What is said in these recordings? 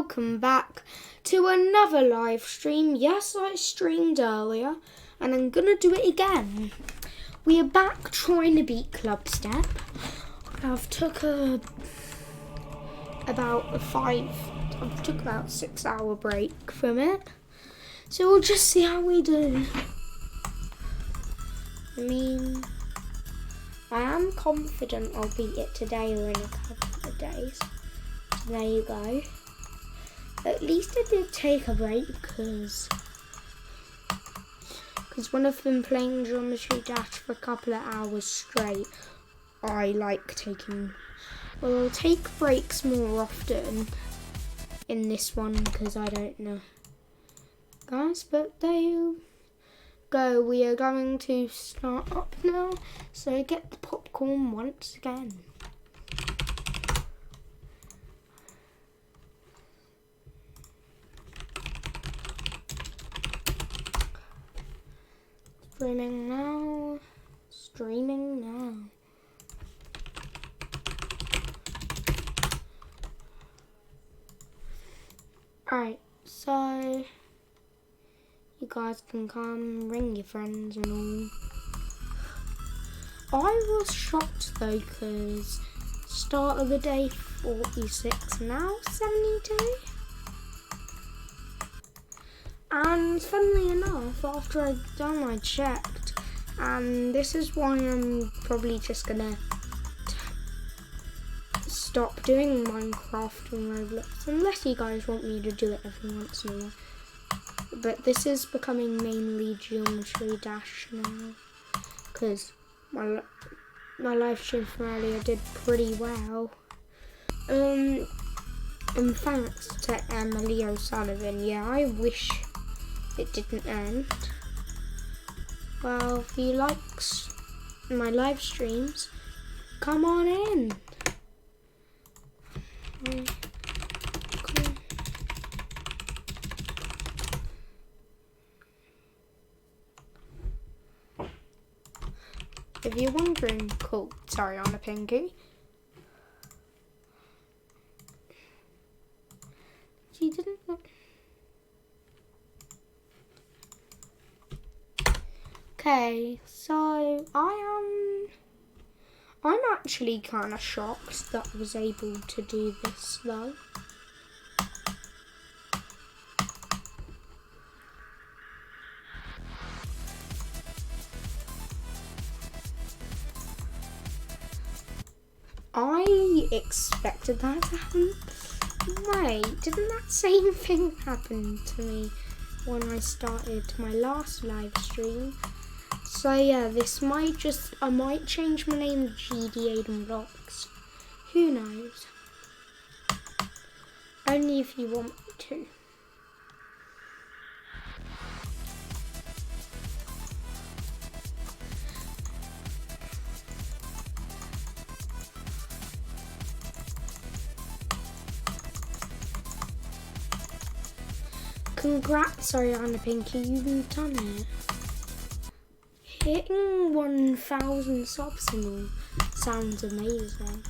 welcome back to another live stream. Yes, I streamed earlier and I'm gonna do it again. We are back trying to beat Clubstep. I've took about 6 hour break from it. So we'll just see how we do. I mean, I am confident I'll beat it today or in a couple of days. So there you go. At least I did take a break because when I've been playing Geometry Dash for a couple of hours straight, I like taking, well, I'll take breaks more often in this one because I don't know. Guys, but there you go. We are going to start up now, so get the popcorn once again. Streaming now. Streaming now. Alright, so you guys can come, ring your friends and all. I was shocked though because start of the day 46, now 72. And funnily enough, after I'd done, I checked, and this is why I'm probably just gonna stop doing Minecraft and Roblox, unless you guys want me to do it every once in a while. But this is becoming mainly Geometry Dash now, because my live stream from earlier did pretty well. And thanks to Emily O'Sullivan. Yeah, I wish it didn't end. Well, if you like my live streams, come on in. Cool. If you're wondering, cool, sorry, on a pinky. She didn't look. Okay, so I'm actually kind of shocked that I was able to do this though. I expected that to happen. Wait, didn't that same thing happen to me when I started my last live stream? So yeah, this might I might change my name to GD Aidenblox. Who knows? Only if you want me to. Congrats, Arianna Pinky, you've done it. Hitting 1,000 subs and all sounds amazing.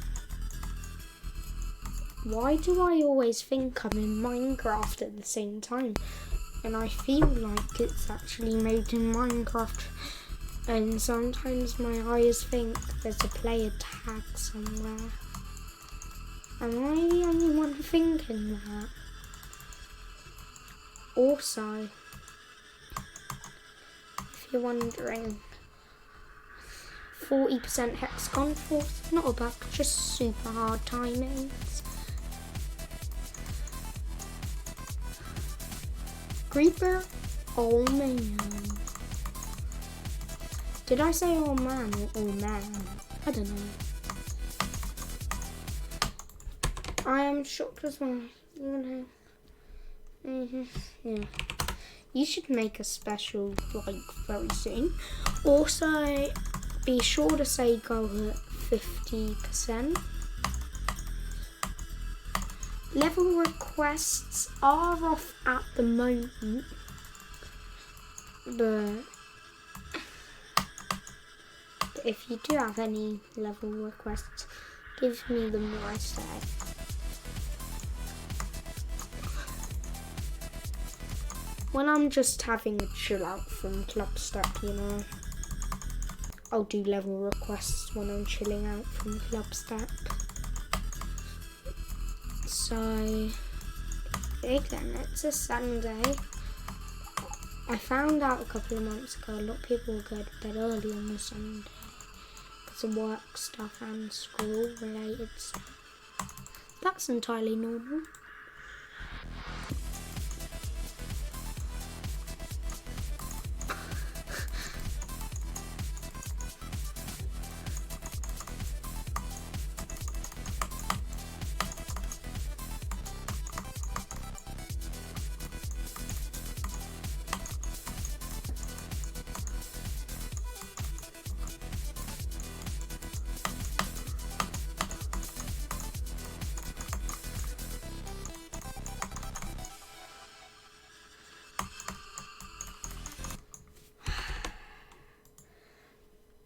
Why do I always think I'm in Minecraft at the same time? And I feel like it's actually made in Minecraft. And sometimes my eyes think there's a player tag somewhere. Am I the only one thinking that? Also, if you're wondering, 40% hexagon force, not a bug, just super hard timings. Creeper, oh man. Did I say oh man or oh man? I don't know. I am shocked as well. Yeah. You should make a special like very soon. Also, be sure to say go at 50%. Level requests are off at the moment, but if you do have any level requests, give me them right there. when I'm just having a chill out from Clubstep, you know. I'll do level requests when I'm chilling out from Clubstep. So, again, it's a Sunday. I found out a couple of months ago a lot of people will go to bed early on a Sunday because of work stuff and school related stuff. That's entirely normal.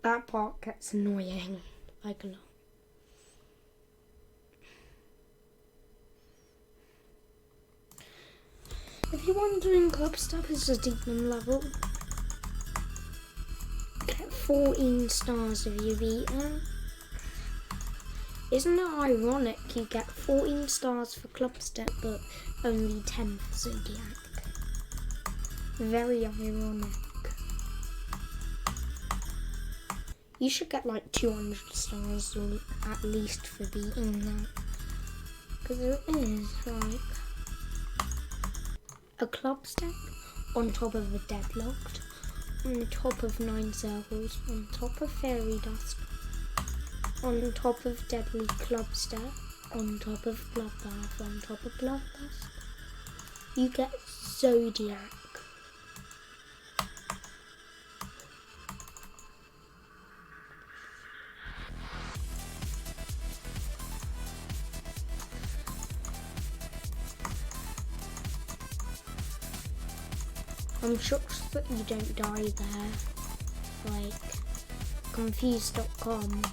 That part gets annoying, like a lot. If you're wondering, Clubstep is a demon level. Get 14 stars if you beat it. Isn't it ironic you get 14 stars for Clubstep but only 10 for Zodiac? Very ironic. You should get like 200 stars or at least for beating that. Because it is like a Clubstep on top of a Deadlocked, on top of 9 circles, on top of Fairy Dust, on top of Deadly Clubstep, on top of Bloodbath, on top of Bloodbath. You get Zodiac. I'm shocked that you don't die there, like confused.com.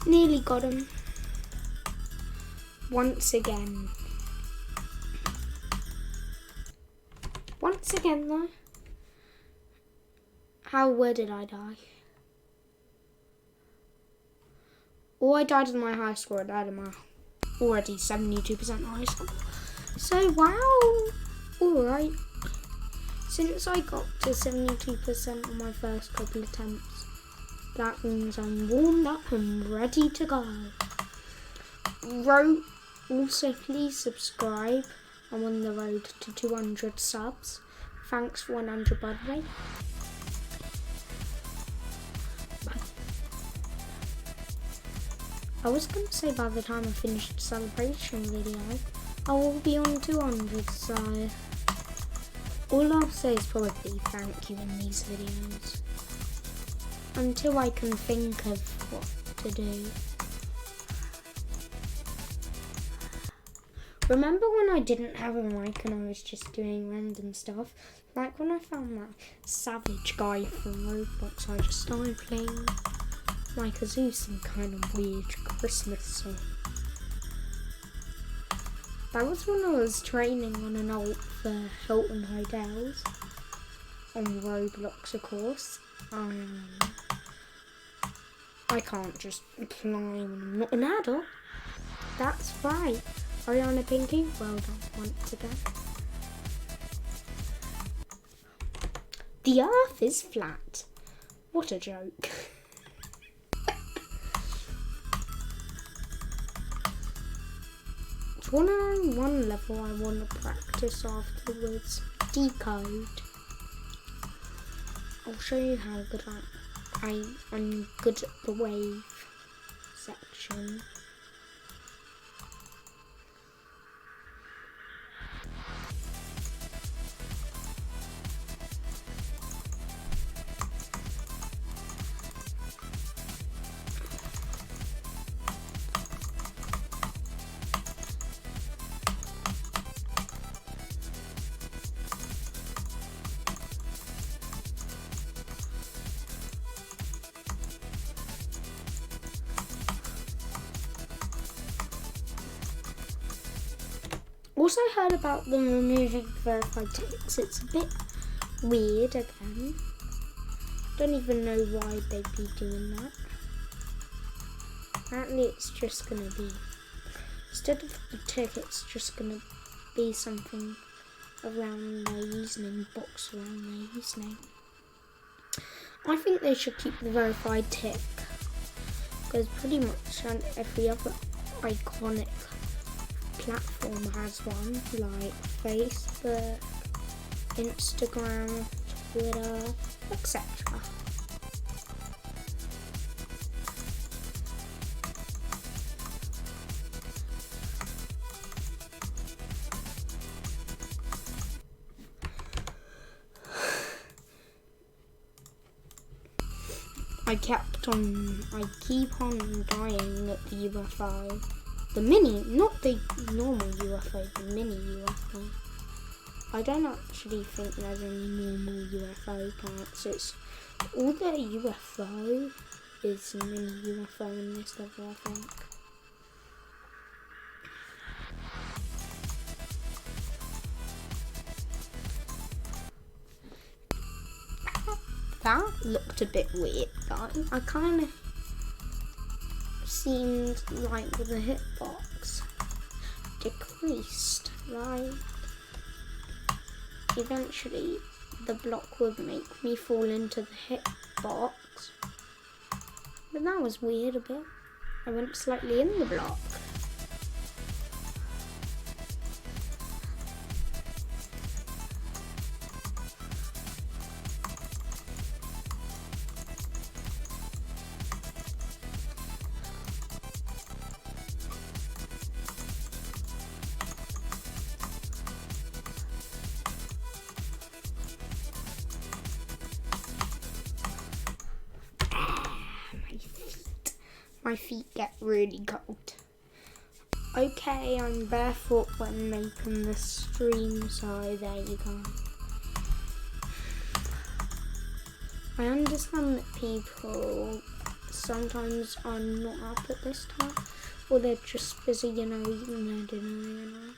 Nearly got him. Once again. Once again though. Where did I die? Oh, I died in my high score. I died in my already 72% high score. So, wow. Alright. Since I got to 72% on my first couple of attempts, that means I'm warmed up and ready to go. Also, please subscribe. I'm on the road to 200 subs. Thanks for 100, by the way. I was going to say by the time I finish the celebration video, I will be on 200, so all I'll say is probably thank you in these videos. Until I can think of what to do. Remember when I didn't have a mic and I was just doing random stuff? Like when I found that savage guy from ROBLOX, I just started playing my kazoo, some kind of weird Christmas song. That was when I was training on an ult for Hilton Hotels on ROBLOX, of course. I can't just apply when I'm not an adult. That's right. Arianna Pinky, well done once again. The earth is flat. What a joke. It's one level I want to practice afterwards. Decode. I'll show you how good I'm good at the wave section. Also heard about them removing verified ticks. It's a bit weird again. Don't even know why they'd be doing that. Apparently it's just gonna be, instead of the tick, it's just gonna be something around their username, box around their username. I think they should keep the verified tick, because pretty much on every other iconic platform has one, like Facebook, Instagram, Twitter, etc. I keep on dying at the UFO. The mini, not the normal UFO, the mini UFO. I don't actually think there's any normal UFO parts. It's all the UFO is a mini UFO in this level, I think. That looked a bit weird, though. I kind of seemed like the hitbox decreased. Like, eventually the block would make me fall into the hitbox. But that was weird a bit. I went slightly in the block. My feet get really cold. Okay, I'm barefoot when making the stream, so there you go. I understand that people sometimes are not up at this time, or they're just busy, eating their dinner,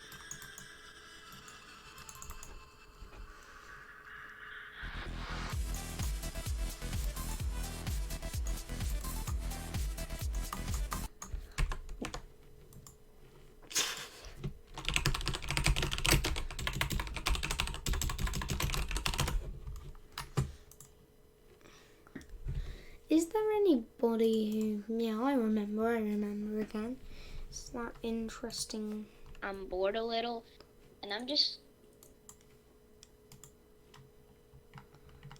Is there anybody who, I remember again. It's that interesting. I'm bored a little, and I'm just...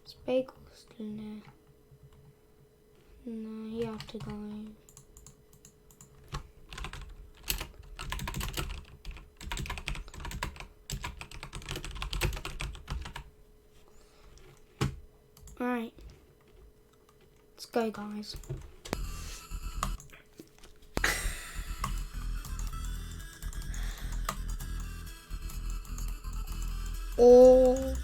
Is Bagel still there? No, you have to go. Alright. Let's go, guys. Oh.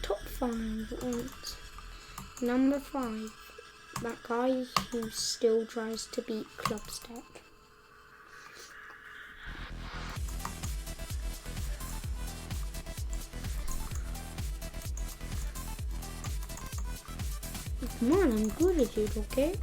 Top 5 wants number 5. That guy who still tries to beat Clubstep. Come on, I'm good at it, okay?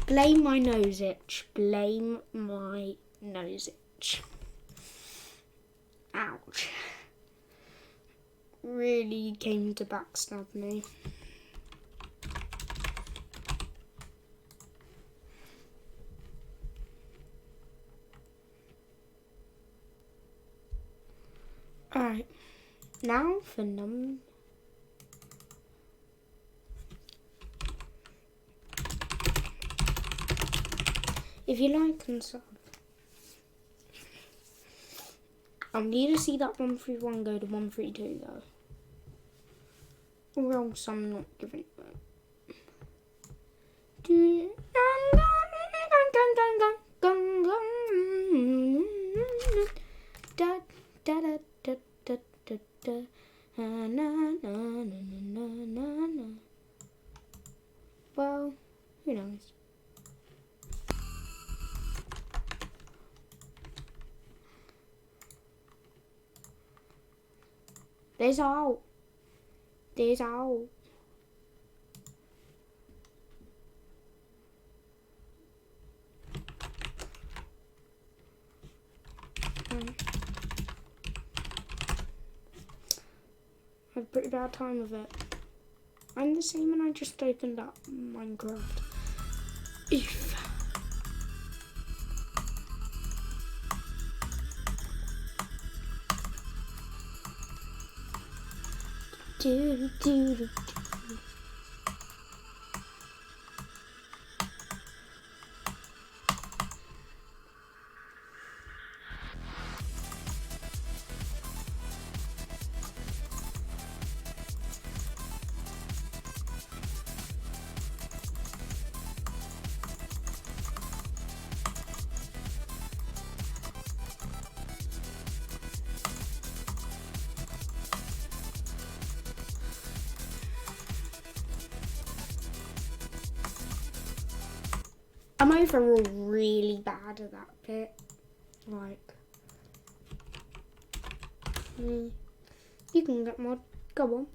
Blame my nose itch. Blame my nose itch. Ouch. Really came to backstab me. Alright. Now for number... If you like and sub, I need to see that 131 go to 132 though. Or else I'm not giving it back. Well, who knows? There's out. There's out. I had a pretty bad time with it. I'm the same and I just opened up Minecraft. If do. I'm overall really bad at that bit. Like, you can get mod. Go on.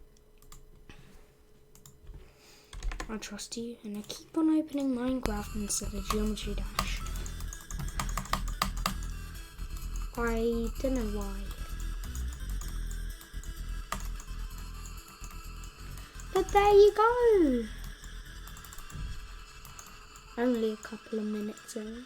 I trust you, and I keep on opening Minecraft instead of Geometry Dash. I don't know why. But there you go. Only a couple of minutes in.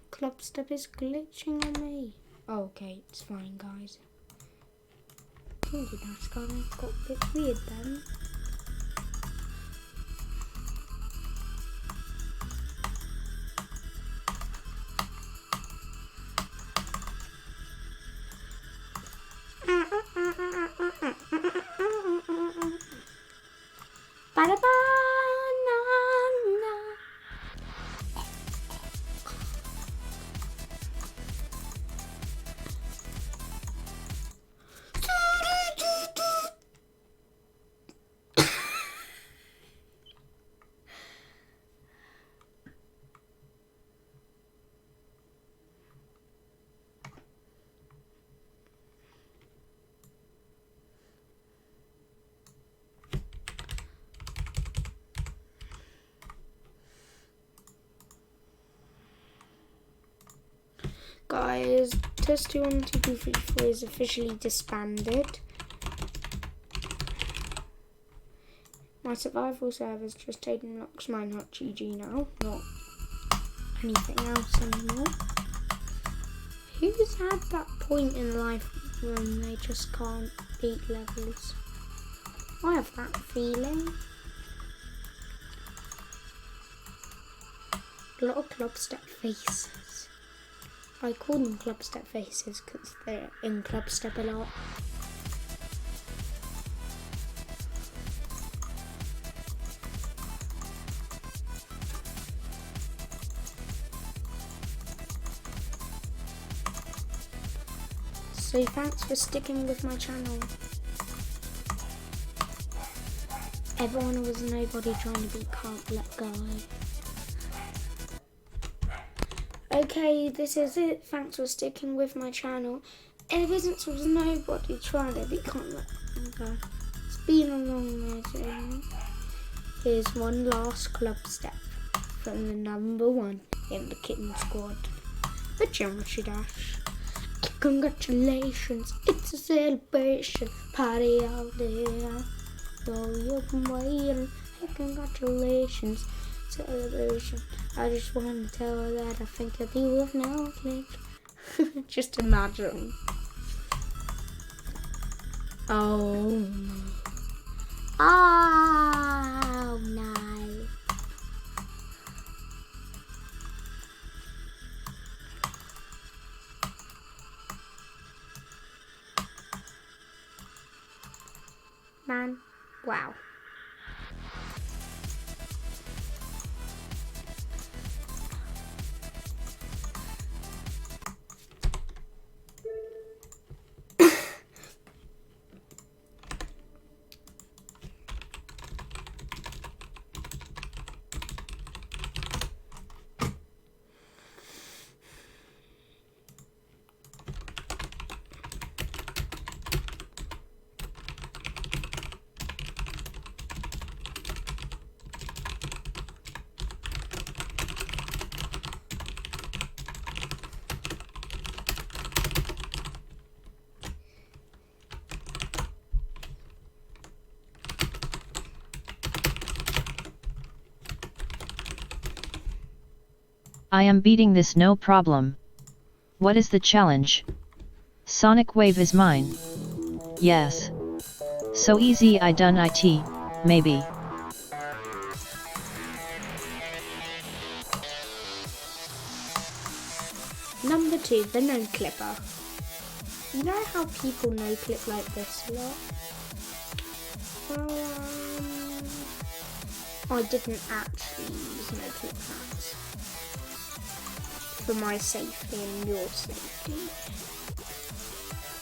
Clubstep is glitching on me. Oh, okay, it's fine, guys. Maybe that's got a bit weird then. Guys, Test 2 1 2 3 4 is officially disbanded. My survival server is just Aidenblox GG now, not anything else anymore. Who's had that point in life when they just can't beat levels? I have that feeling. A lot of Clubstep faces. I call them Clubstep faces because they're in Clubstep a lot. So thanks for sticking with my channel. Everyone was nobody trying to beat Can't Let Go. Okay, this is it. Thanks for sticking with my channel. Ever since there was nobody trying to beat Can't Let Go. It's been a long journey. Here's one last Clubstep from the number 1 in the kitten squad. a geometry dash. Congratulations, it's a celebration, party out there. So you've been waiting. Hey, congratulations, celebration. I just want to tell her that I think that you will now click. Just imagine. Oh. Oh no. Man, wow. I am beating this no problem. What is the challenge? Sonic Wave is mine. Yes. So easy I done it, maybe. Number 2, the no clipper. You know how people no clip like this a lot? I didn't actually use no clip hacks for my safety and your safety.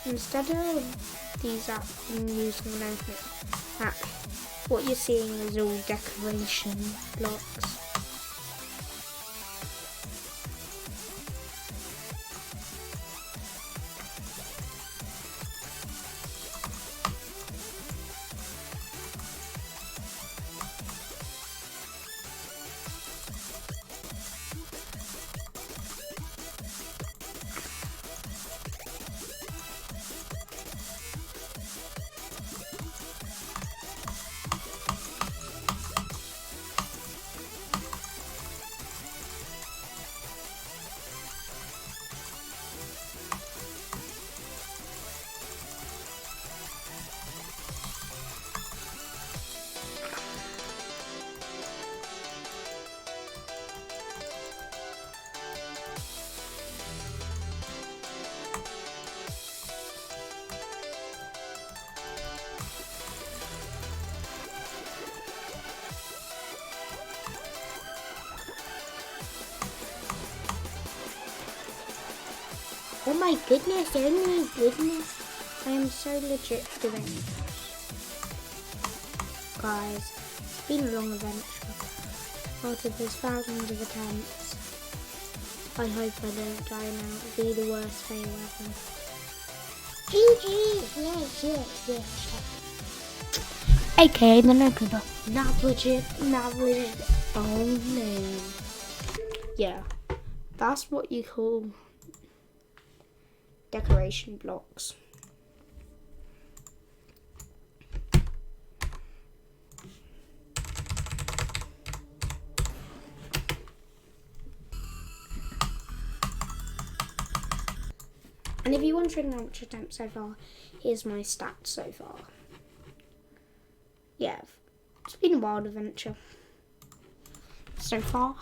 Instead of these apps and using no clip hack, what you're seeing is all decoration blocks. Oh my goodness, oh my goodness. I am so legit doing this. Guys, it's been a long adventure. After there's thousands of attempts. I hope I don't die now. It'll be the worst fail ever. GG! Yes. AKA the no clipper. Not legit. Oh no. Yeah, that's what you call decoration blocks. And if you're wondering how much attempts so far, here's my stats so far. Yeah, it's been a wild adventure so far.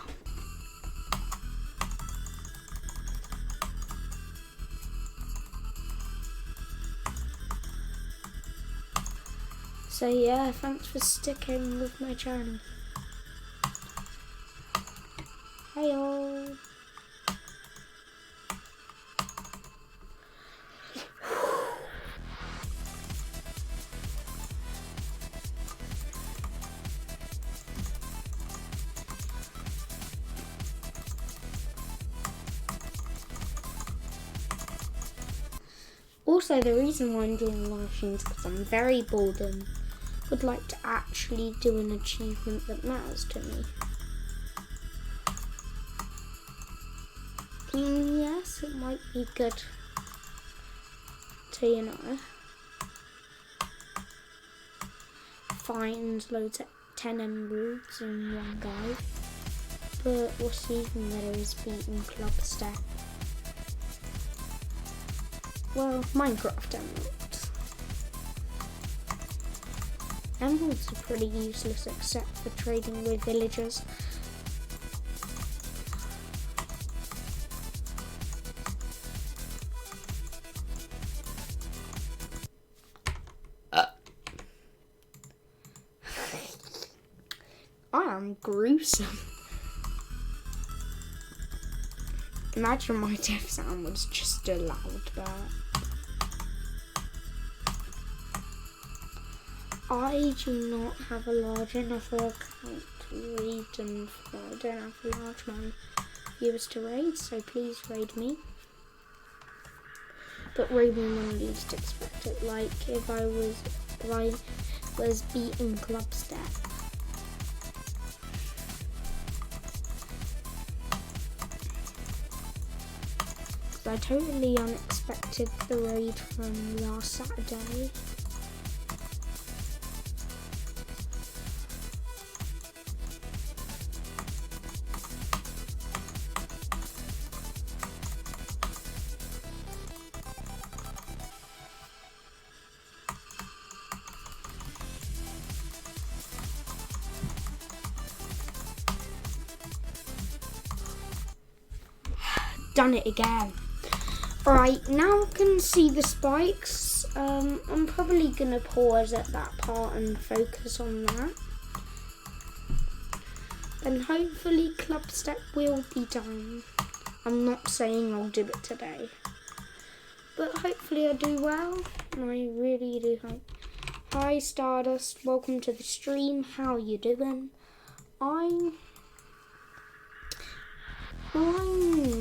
So yeah, thanks for sticking with my channel. Hey all. Also, the reason why I'm doing live streams is because I'm very bored and would like to actually do an achievement that matters to me. yes, it might be good to, you know, find loads of 10 emeralds in one go. But what's even better is beating Clubstep. Well, Minecraft emeralds. Emeralds are pretty useless except for trading with villagers. I am gruesome. Imagine my death sound was just a loud bird. I do not have a large enough account to raid, and I don't have a large amount of viewers to raid, so please raid me. But raid me when least expect it, like if I was beating Clubstep. I totally unexpected the raid from last Saturday. Done it again. Alright, now I can see the spikes. I'm probably gonna pause at that part and focus on that. And hopefully Clubstep will be done. I'm not saying I'll do it today, but hopefully I do well, and I really do hope. Hi Stardust, welcome to the stream. How are you doing? I'm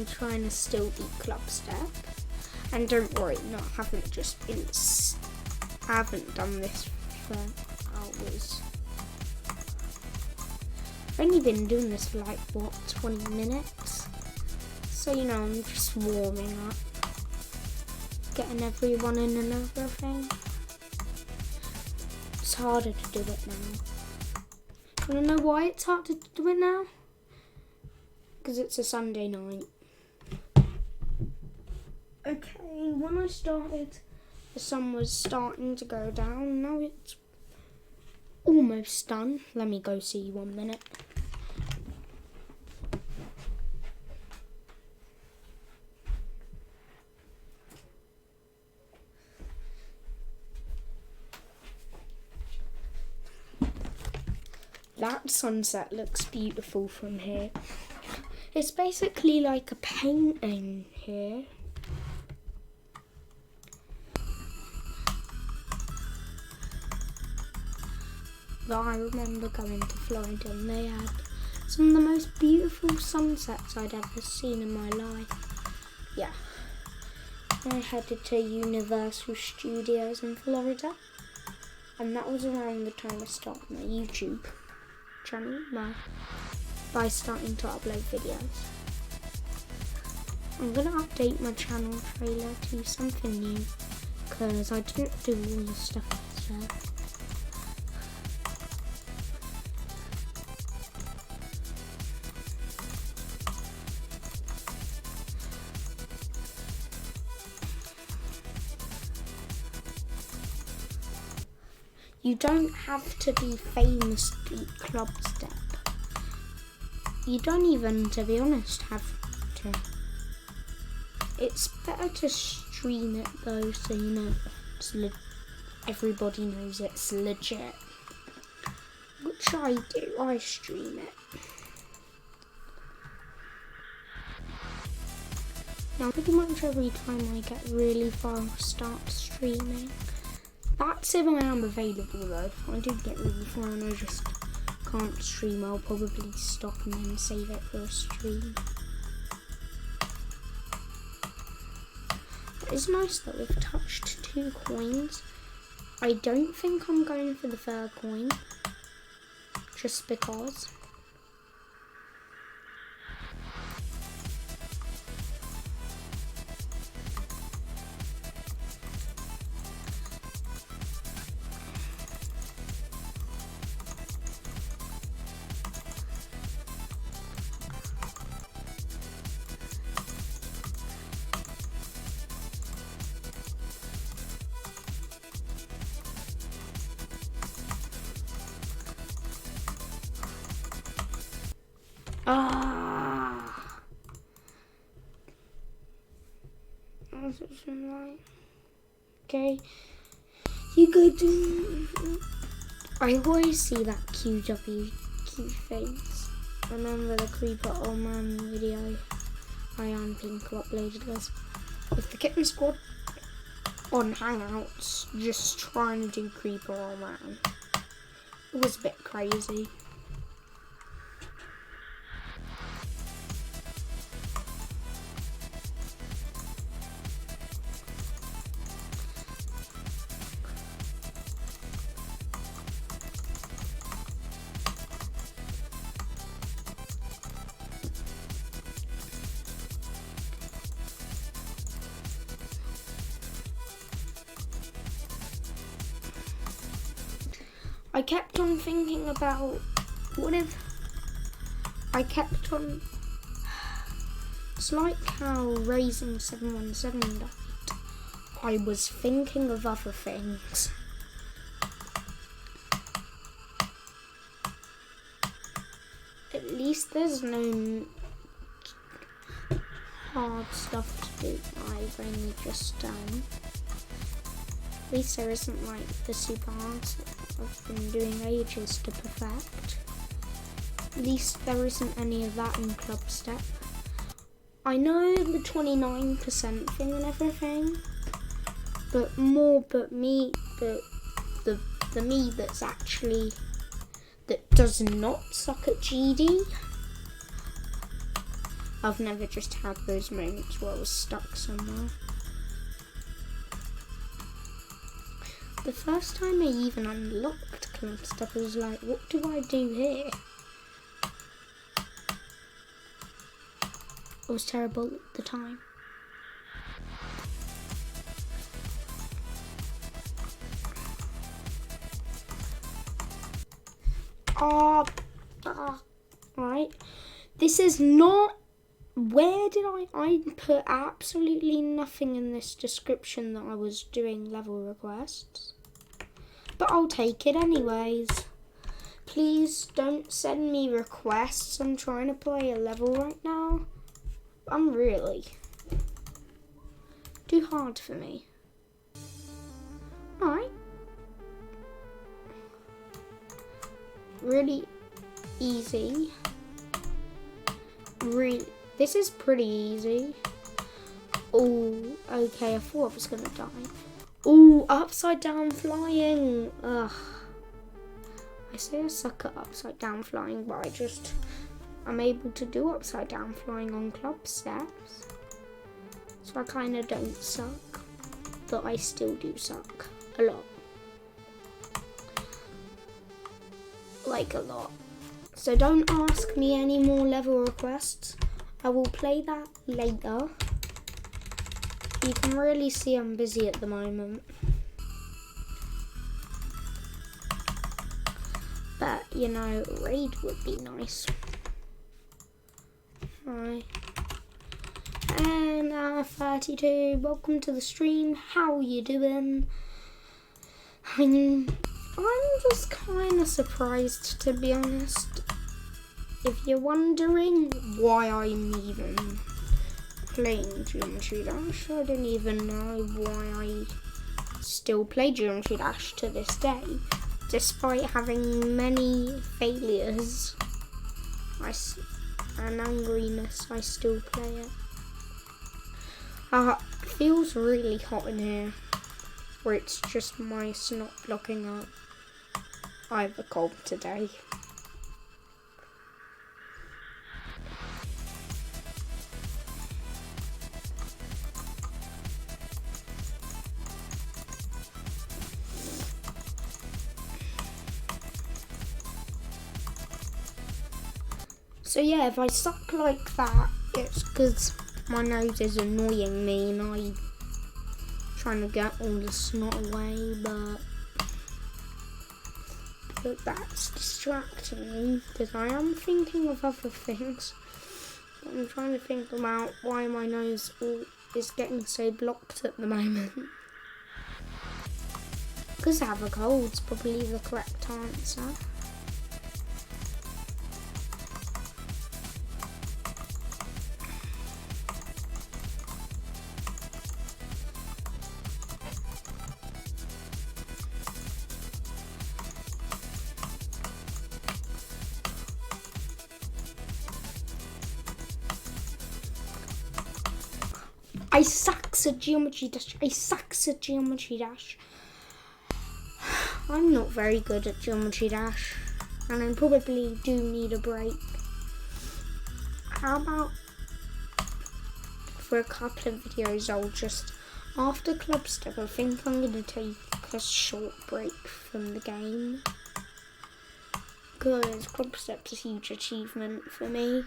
trying to still beat Clubstep. And don't worry, no, I haven't done this for hours. I've only been doing this for like, what, 20 minutes? So, you know, I'm just warming up. Getting everyone in and everything. It's harder to do it now. You wanna know why it's harder to do it now? Because it's a Sunday night. Okay, when I started, the sun was starting to go down. Now it's almost done. Let me go see 1 minute. That sunset looks beautiful from here. It's basically like a painting here. But I remember going to Florida and they had some of the most beautiful sunsets I'd ever seen in my life. Yeah. I headed to Universal Studios in Florida, and that was around the time I started my YouTube channel by starting to upload videos. I'm going to update my channel trailer to something new because I didn't do all the stuff I said. You don't have to be famous to beat Clubstep. You don't even, to be honest, have to. It's better to stream it though, so you know everybody knows it's legit. Which I do, I stream it. Now pretty much every time I get really far, I start streaming. That's if I am available though. If I do get really far and I just can't stream, I'll probably stop and then save it for a stream. It's nice that we've touched 2 coins. I don't think I'm going for the 3rd coin, just because. Ah. Okay. You go do. I always see that QWQ face. Remember the Creeper Old Man video Arianna uploaded, guys. With the Kitten Squad on Hangouts, just trying to do Creeper Old Man. It was a bit crazy. I kept on thinking about what if I kept on. It's like how Raising 717 died. I was thinking of other things. At least there's no hard stuff to do. I've only just done. At least there isn't like the super hard stuff I've been doing ages to perfect. At least there isn't any of that in Clubstep. I know the 29% thing and everything, but the me that's actually that does not suck at GD. I've never just had those moments where I was stuck somewhere. The first time I even unlocked Clubstep, I was like, what do I do here? It was terrible at the time. Right. This is not. Where did I put absolutely nothing in this description that I was doing level requests. But I'll take it anyways. Please don't send me requests. I'm trying to play a level right now. I'm really too hard for me. Alright. Really easy. This is pretty easy. Oh, okay, I thought I was gonna die. Oh, upside down flying. Ugh. I say I suck at upside down flying, but I'm able to do upside down flying on Clubsteps. So I kind of don't suck, but I still do suck a lot. Like a lot. So don't ask me any more level requests. I will play that later. You can really see I'm busy at the moment. But, you know, raid would be nice. Hi. And 32, welcome to the stream. How are you doing? I mean, I'm just kind of surprised, to be honest. If you're wondering why I'm even playing Geometry Dash, I don't even know why I still play Geometry Dash to this day. Despite having many failures and angriness, I still play it. It feels really hot in here, where it's just my snot blocking up. I have a cold today. So yeah, if I suck like that, it's because my nose is annoying me and I'm trying to get all the snot away, but that's distracting me because I am thinking of other things. I'm trying to think about why my nose is getting so blocked at the moment. Because I have a cold's probably the correct answer. I sucks at Geometry Dash. I sucks at Geometry Dash. I'm not very good at Geometry Dash, and I probably do need a break. How about for a couple of videos I'll just, after Clubstep, I think I'm going to take a short break from the game, because Clubstep's a huge achievement for me.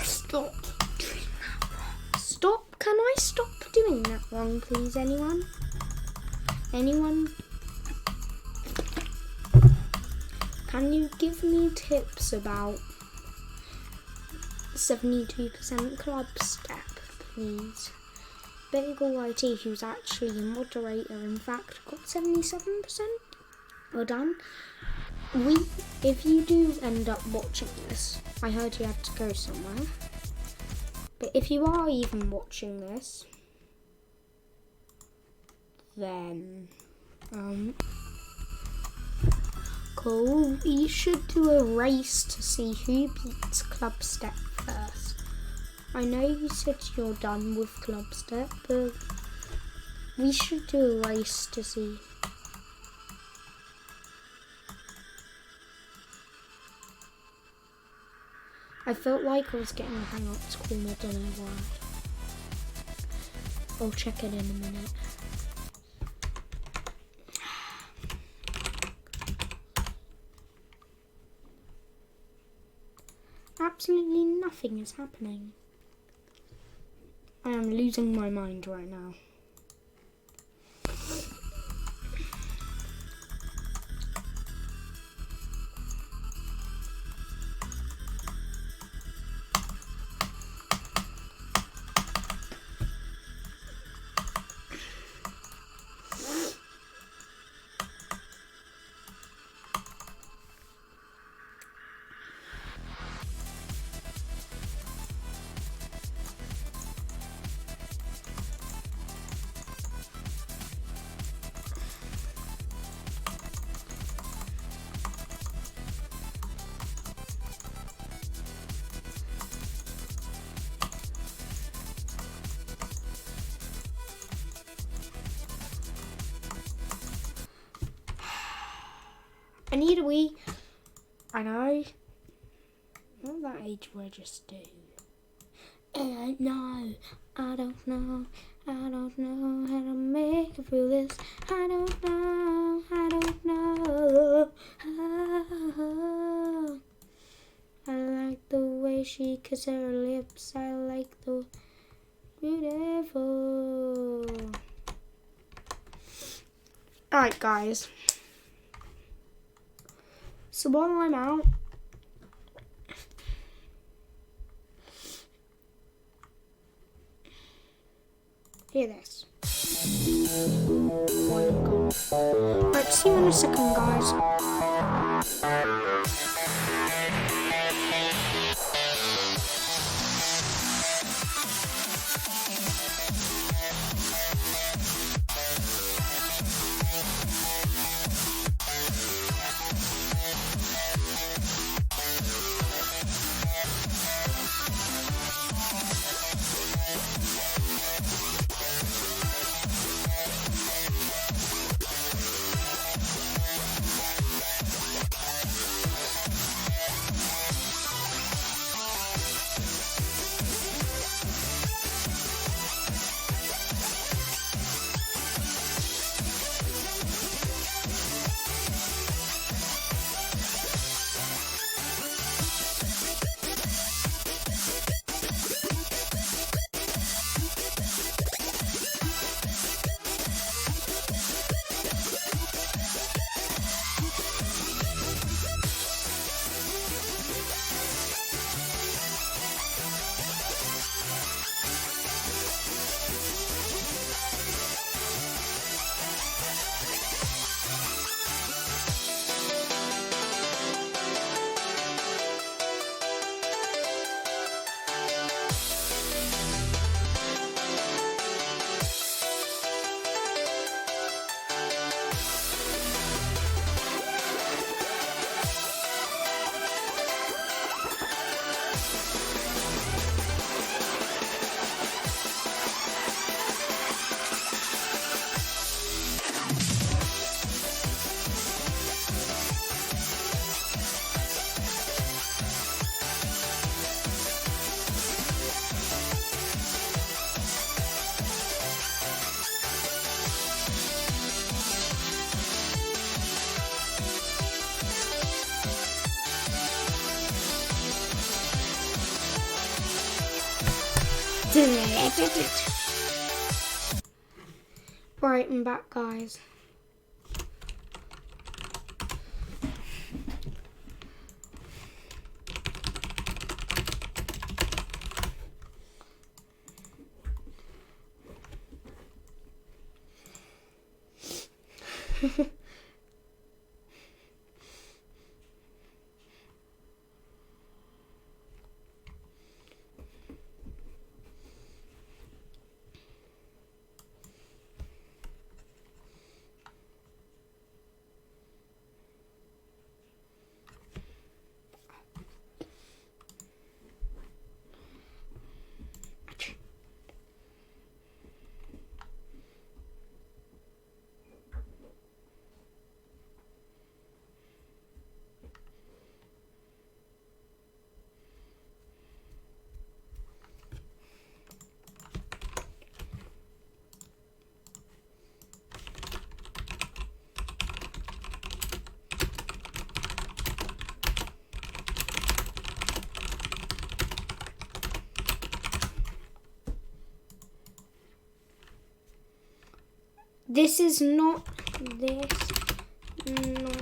Stop doing that wrong. Stop. Can I stop doing that wrong, please? Anyone? Anyone? Can you give me tips about 72% Clubstep, please? Bagel IT, who's actually a moderator, in fact, got 77%. Well done. If you do end up watching this, I heard you had to go somewhere. But if you are even watching this, then cool. You should do a race to see who beats Clubstep first. I know you said you're done with Clubstep, but we should do a race to see. I felt like I was getting a hang up to call me, I don't know why. I'll check it in a minute. Absolutely nothing is happening. I am losing my mind right now. I need a wee. I know. I'm not that age where I just do. I don't know how to make it through this. I don't know. I like the way she kisses her lips. I like the beautiful. Alright, guys. So while I'm out, hear this. Right, see you in a second, guys. Right, I'm back, guys. This is not this. Not,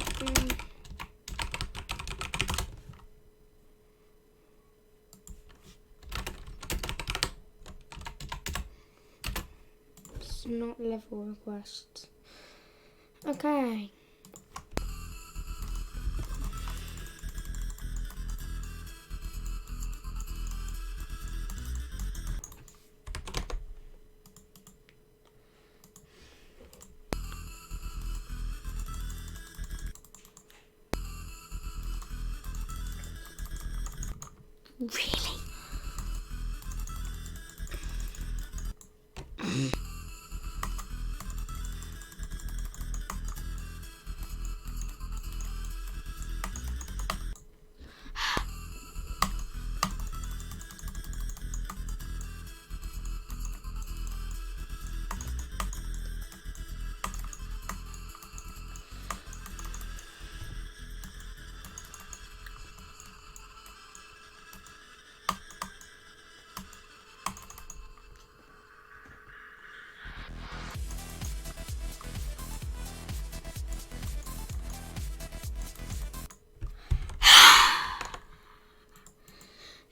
it's not level requests. Okay. Really?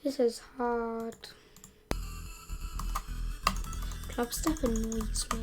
This is hard. Clubstep annoys me.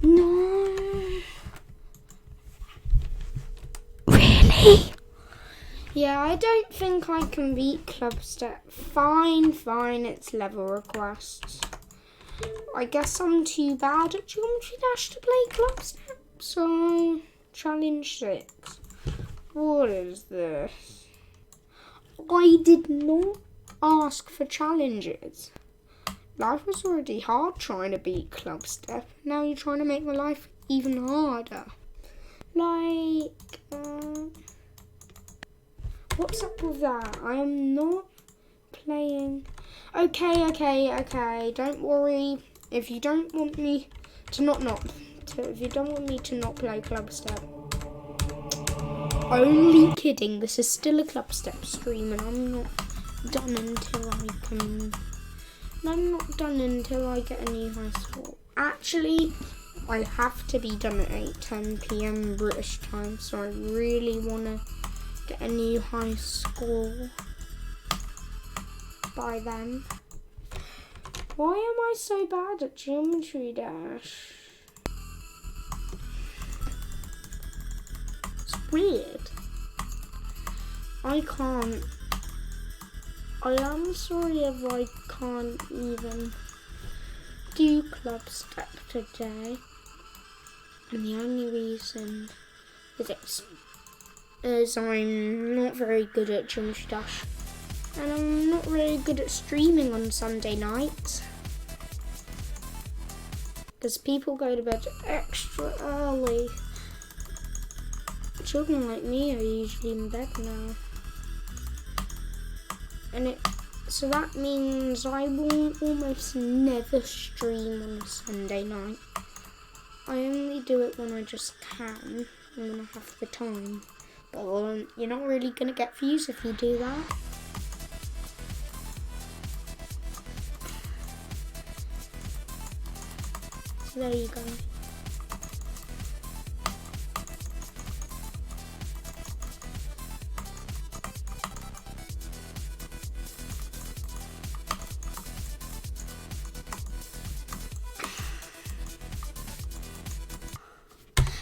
No. Really? Yeah, I don't think I can beat Clubstep. Fine, it's level requests. I guess I'm too bad at Geometry Dash to play Clubstep, so challenge 6. What is this? I did not ask for challenges. Life was already hard trying to beat Clubstep. Now you're trying to make my life even harder. Like, what's up with that? I am not playing. Okay. Don't worry. If you don't want me to not play Clubstep. Only kidding. This is still a Clubstep stream, and I'm not done until I get a new high score. Actually, I have to be done at 8:10 PM British time, so I really want to get a new high score by then. Why am I so bad at Geometry Dash? weird. I can't. I am sorry if I can't even do Clubstep today. And the only reason is I'm not very good at Jump Dash. And I'm not really good at streaming on Sunday nights. Because people go to bed extra early. Children like me are usually in bed now. So that means I will almost never stream on a Sunday night. I only do it when I just can and when I have the time. But you're not really going to get views if you do that. So there you go.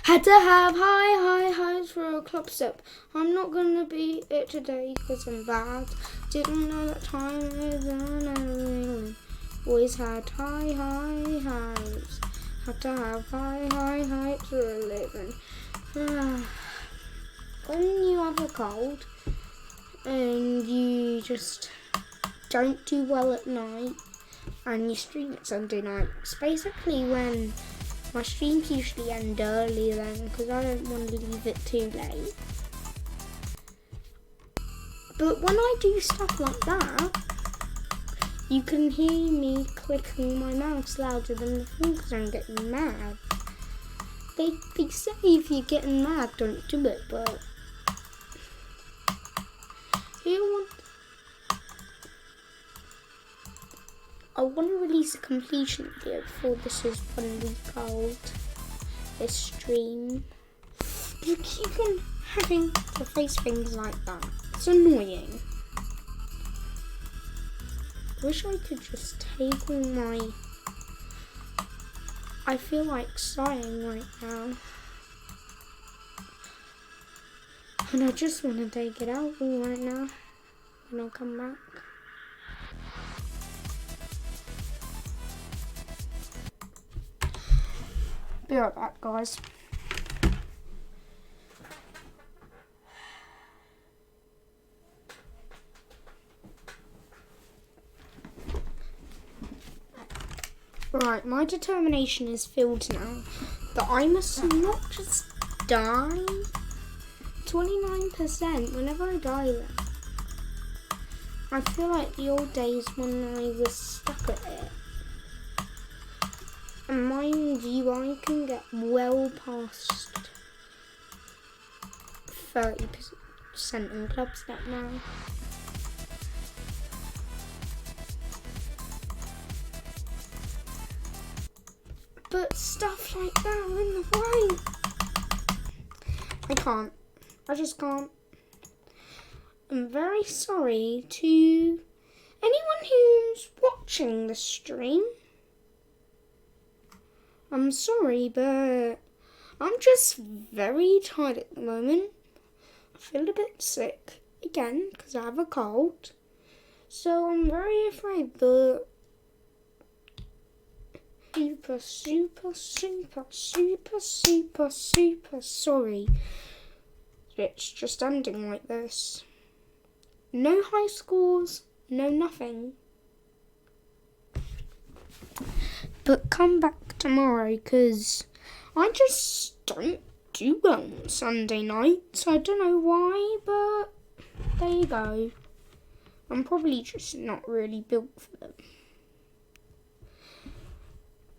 Had to have high highs for a Clubstep. I'm not gonna be it today because I'm bad. Didn't know that time is on. Always had high highs. Had to have high heights for a living. When you have a cold and you just don't do well at night and you stream it Sunday night, it's basically when my streams usually end early then because I don't want to leave it too late. But when I do stuff like that, you can hear me clicking my mouse louder than before because I'm getting mad. They say if you're getting mad, don't do it, but I want to release a completion video before this is 1 week old, this stream. You keep on having to face things like that. It's annoying. I wish I could just take all my... I feel like sighing right now. And I just want to take it out all right now. And I'll come back. Be right back, guys. Right, my determination is filled now that I must not just die. 29%, whenever I die then. I feel like the old days when I was stuck at it. And mind you, I can get well past 30% in Clubstep now. But stuff like that are in the way. I can't. I just can't. I'm very sorry to anyone who's watching the stream. I'm sorry, but I'm just very tired at the moment. I feel a bit sick again because I have a cold. So I'm very afraid, but super sorry. It's just ending like this. No high scores, no nothing. But come back tomorrow because I just don't do well on Sunday nights. I don't know why, but there you go. I'm probably just not really built for them.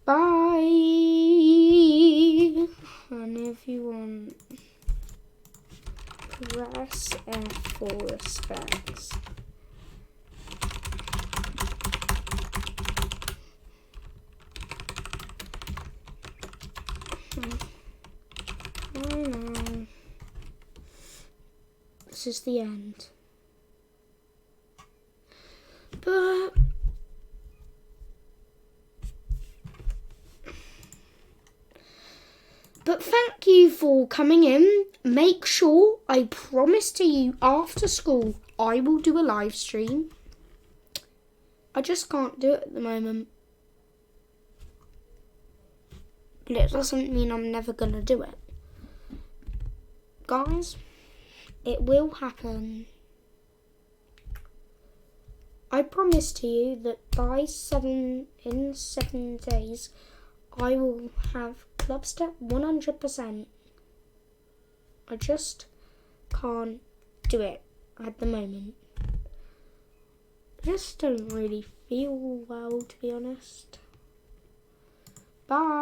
Bye. And if you want, press F for respects. I know. This is the end. But thank you for coming in. Make sure, I promise to you, after school, I will do a live stream. I just can't do it at the moment. But it doesn't mean I'm never going to do it. Guys, it will happen. I promise to you that in 7 days, I will have Clubstep 100%. I just can't do it at the moment. I just don't really feel well, to be honest. Bye.